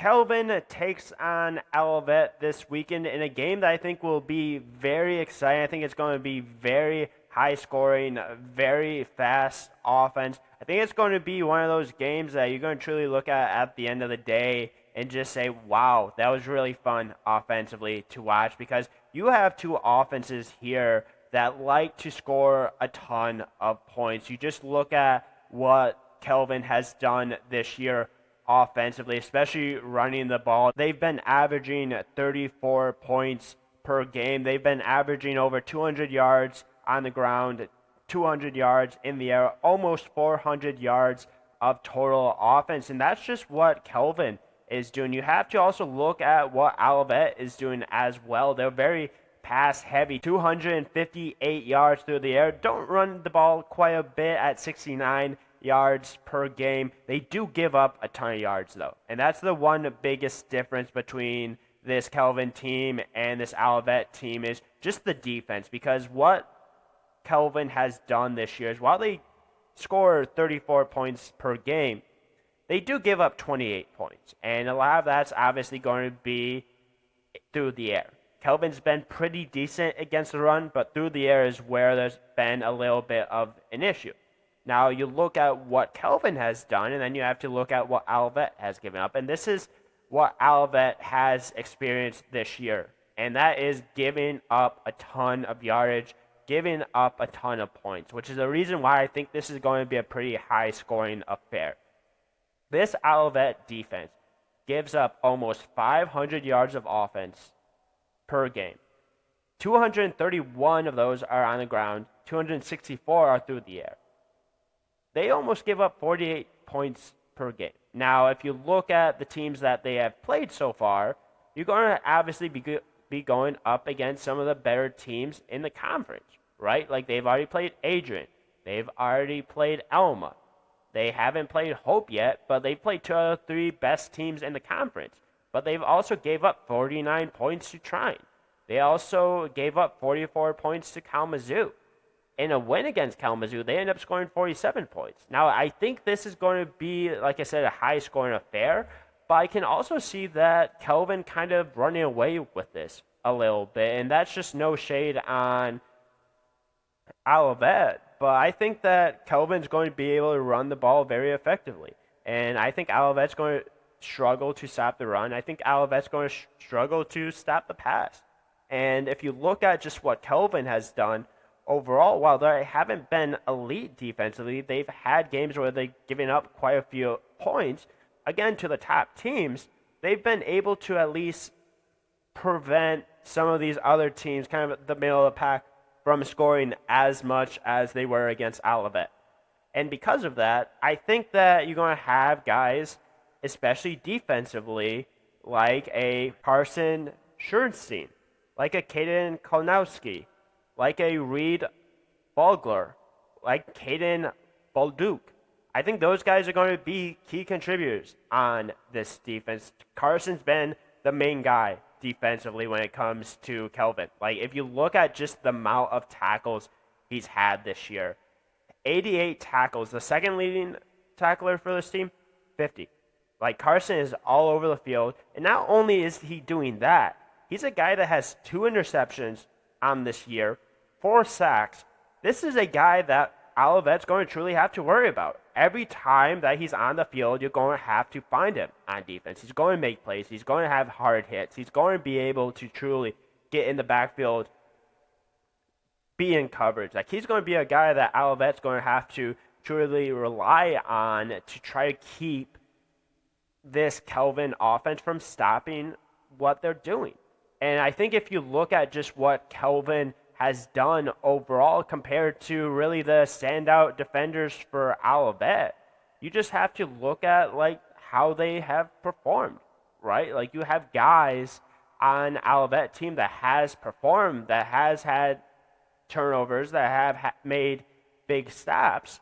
Calvin takes on Olivet this weekend in a game that I think will be very exciting. I think it's going to be very high scoring, very fast offense. I think it's going to be one of those games that you're going to truly look at the end of the day and just say, wow, that was really fun offensively to watch, because you have two offenses here that like to score a ton of points. You just look at what Calvin has done this year offensively, especially running the ball. They've been averaging 34 points per game. They've been averaging over 200 yards on the ground, 200 yards in the air, almost 400 yards of total offense. And that's just what Calvin is doing. You have to also look at what Olivet is doing as well. They're very pass heavy, 258 yards through the air. Don't run the ball quite a bit at 69 yards per game. They do give up a ton of yards, though. And that's the one biggest difference between this Calvin team and this Olivet team is just the defense. Because what Calvin has done this year is, while they score 34 points per game, they do give up 28 points. And a lot of that's obviously going to be through the air. Calvin's been pretty decent against the run, but through the air is where there's been a little bit of an issue. Now, you look at what Calvin has done, and then you have to look at what Olivet has given up. And this is what Olivet has experienced this year, and that is giving up a ton of yardage, giving up a ton of points, which is the reason why I think this is going to be a pretty high-scoring affair. This Olivet defense gives up almost 500 yards of offense per game. 231 of those are on the ground. 264 are through the air. They almost give up 48 points per game. Now, if you look at the teams that they have played so far, you're going to obviously be going up against some of the better teams in the conference, right? Like, they've already played Adrian. They've already played Alma. They haven't played Hope yet, but they've played two of the three best teams in the conference. But they've also gave up 49 points to Trine. They also gave up 44 points to Kalamazoo. In a win against Kalamazoo, they end up scoring 47 points. Now, I think this is going to be, like I said, a high-scoring affair, but I can also see that Calvin kind of running away with this a little bit, and that's just no shade on Olivet, but I think that Calvin's going to be able to run the ball very effectively, and I think Olivet's going to struggle to stop the run. I think Olivet's going to struggle to stop the pass. And if you look at just what Calvin has done overall, while they haven't been elite defensively, they've had games where they've given up quite a few points. Again, to the top teams, they've been able to at least prevent some of these other teams, kind of the middle of the pack, from scoring as much as they were against Olivet. And because of that, I think that you're going to have guys, especially defensively, like a Carson Schernstein, like a Caden Kolnowski, like a Reed Bogler, like Caden Bolduc. I think those guys are going to be key contributors on this defense. Carson's been the main guy defensively when it comes to Calvin. Like, if you look at just the amount of tackles he's had this year, 88 tackles. The second leading tackler for this team, 50. Like, Carson is all over the field. And not only is he doing that, he's a guy that has 2 interceptions on this year, 4 sacks. This is a guy that Olivet's going to truly have to worry about. Every time that he's on the field, you're going to have to find him on defense. He's going to make plays. He's going to have hard hits. He's going to be able to truly get in the backfield, be in coverage. Like, he's going to be a guy that Olivet's going to have to truly rely on to try to keep this Calvin offense from stopping what they're doing. And I think if you look at just what Calvin has done overall compared to really the standout defenders for Olivet, you just have to look at like how they have performed, right? Like, you have guys on Olivet team that has performed, that has had turnovers, that have made big stops,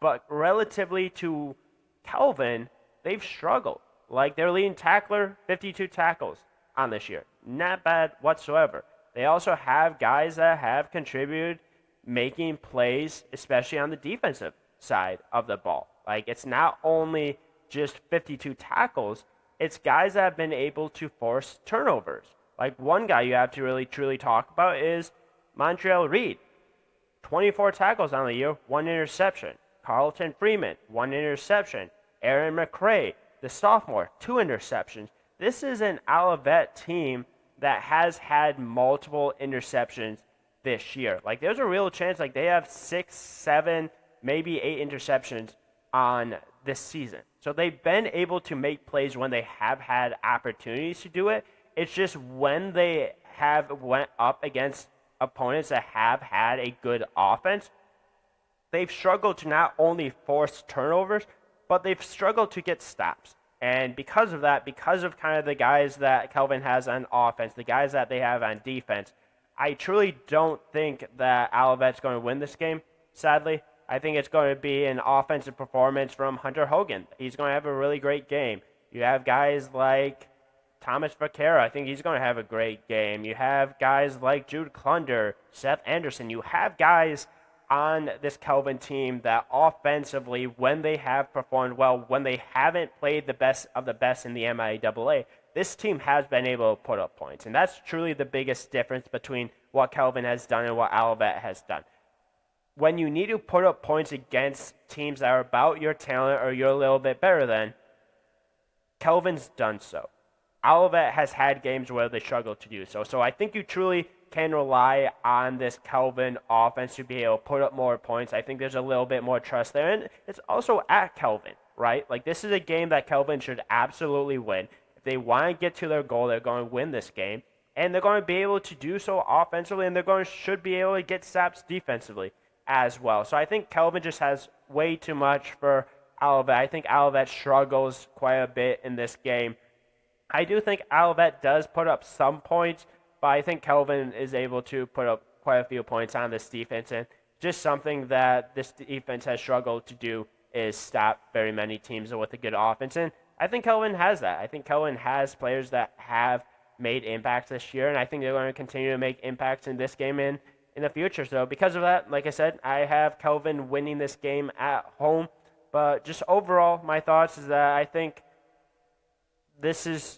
but relatively to Calvin, they've struggled. Like, their leading tackler, 52 tackles on this year. Not bad whatsoever. They also have guys that have contributed making plays, especially on the defensive side of the ball. Like, it's not only just 52 tackles, It's guys that have been able to force turnovers. Like one guy you have to really truly talk about is Montreal Reed. 24 tackles on the year, 1 interception. Carlton Freeman, 1 interception. Aaron McRae, the sophomore, 2 interceptions. This is an Olivet team that has had multiple interceptions this year. Like, there's a real chance, like, they have 6, 7, maybe 8 interceptions on this season. So they've been able to make plays when they have had opportunities to do it. It's just when they have went up against opponents that have had a good offense, they've struggled to not only force turnovers, but they've struggled to get stops. And because of that, because of kind of the guys that Calvin has on offense, the guys that they have on defense, I truly don't think that Olivet's going to win this game, sadly. I think it's going to be an offensive performance from Hunter Hogan. He's going to have a really great game. You have guys like Thomas Vaquera. I think he's going to have a great game. You have guys like Jude Klunder, Seth Anderson. You have guys on this Calvin team that offensively, when they have performed well, when they haven't played the best of the best in the MIAA, this team has been able to put up points. And that's truly the biggest difference between what Calvin has done and what Olivet has done. When you need to put up points against teams that are about your talent or you're a little bit better than, Calvin's done so. Olivet has had games where they struggle to do so. So I think you truly can rely on this Calvin offense to be able to put up more points. I think there's a little bit more trust there. And it's also at Calvin, right? Like, this is a game that Calvin should absolutely win. If they want to get to their goal, they're going to win this game. And they're going to be able to do so offensively, and should be able to get stops defensively as well. So I think Calvin just has way too much for Olivet. I think Olivet struggles quite a bit in this game. I do think Olivet does put up some points, but I think Calvin is able to put up quite a few points on this defense. And just something that this defense has struggled to do is stop very many teams with a good offense. And I think Calvin has that. I think Calvin has players that have made impacts this year, and I think they're going to continue to make impacts in this game and in the future. So because of that, like I said, I have Calvin winning this game at home. But just overall, my thoughts is that I think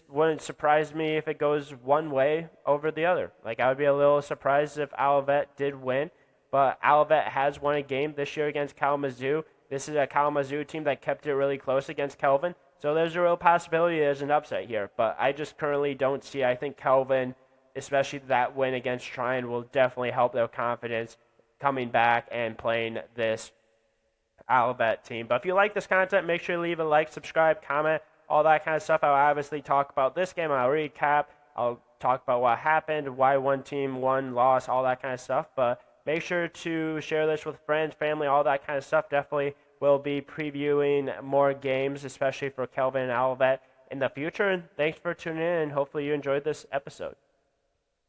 wouldn't surprise me if it goes one way over the other. Like, I would be a little surprised if Olivet did win, but Olivet has won a game this year against Kalamazoo. This is a Kalamazoo team that kept it really close against Calvin, so there's a real possibility there's an upset here, but I just currently don't see. I think Calvin, especially that win against Tryon, will definitely help their confidence coming back and playing this Olivet team. But if you like this content, make sure to leave a like, subscribe, comment, all that kind of stuff. I'll obviously talk about this game. I'll recap. I'll talk about what happened, why one team won, lost, all that kind of stuff. But make sure to share this with friends, family, all that kind of stuff. Definitely will be previewing more games, especially for Calvin and Olivet in the future. And thanks for tuning in, and hopefully you enjoyed this episode.